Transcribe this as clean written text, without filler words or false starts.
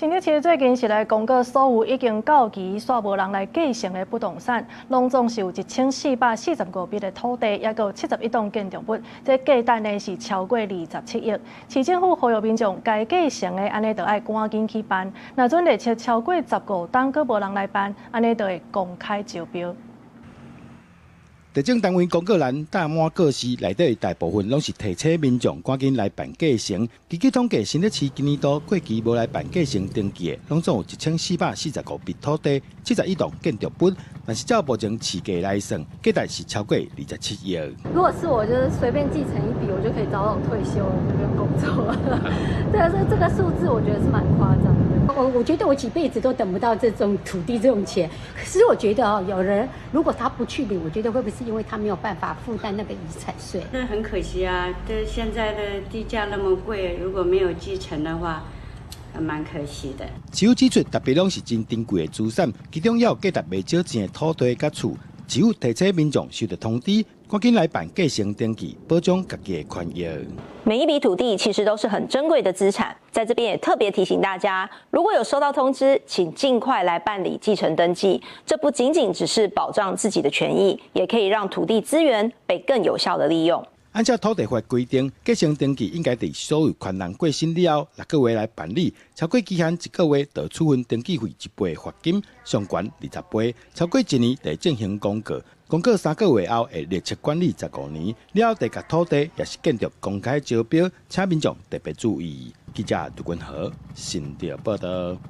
新北市最近是來公告，所有已經到期煞無人來繼承的不動產，攏總是有1445筆的土地，也有71棟建築物，這價值呢是超過27億。市政府呼籲民眾該繼承的，安尼就愛趕緊去辦。若准列冊超過15檔，閣無人來辦，安尼就會公開招標。地政單位公告欄大滿告示內底大部分攏是提醒民眾趕緊來辦繼承。根據統計，新北市今年度過期無來辦繼承登記的，攏總有1445筆土地、71棟建築物，但是照目前市價來算，價值是超過27億。如果是我，就是隨便繼承一筆，我就可以早早退休了，就不用工作了。對啊，所以這個數字我覺得是蠻誇張的。我覺得我幾輩子都等不到這種土地這種錢，可是我覺得哦，有人如果他不去領，我覺得會不會是因為他沒有辦法負擔那個遺產稅？那很可惜啊，這現在的地價那麼貴，如果沒有繼承的話，還蠻可惜的。持有指出，特別攏是真珍貴的資產，其中也有價值未少錢的土地甲厝。只有提醒民眾收到通知，趕緊來辦繼承登記，保障自己的權益。每一筆土地其實都是很珍貴的資產，在這邊也特別提醒大家，如果有收到通知，請盡快來辦理繼承登記。這不僅僅只是保障自己的權益，也可以讓土地資源被更有效的利用。按照土地法規定，繼承登記應該在所有權人過身了後6個月來辦理，超過期限1個月，就處分登記費1倍罰金，上懸20倍；超過1年，得進行公告。公告3個月後，會列冊管理15年。了後，地價土地也是建築公開招標，請民眾特別注意。記者杜君和新竹報道。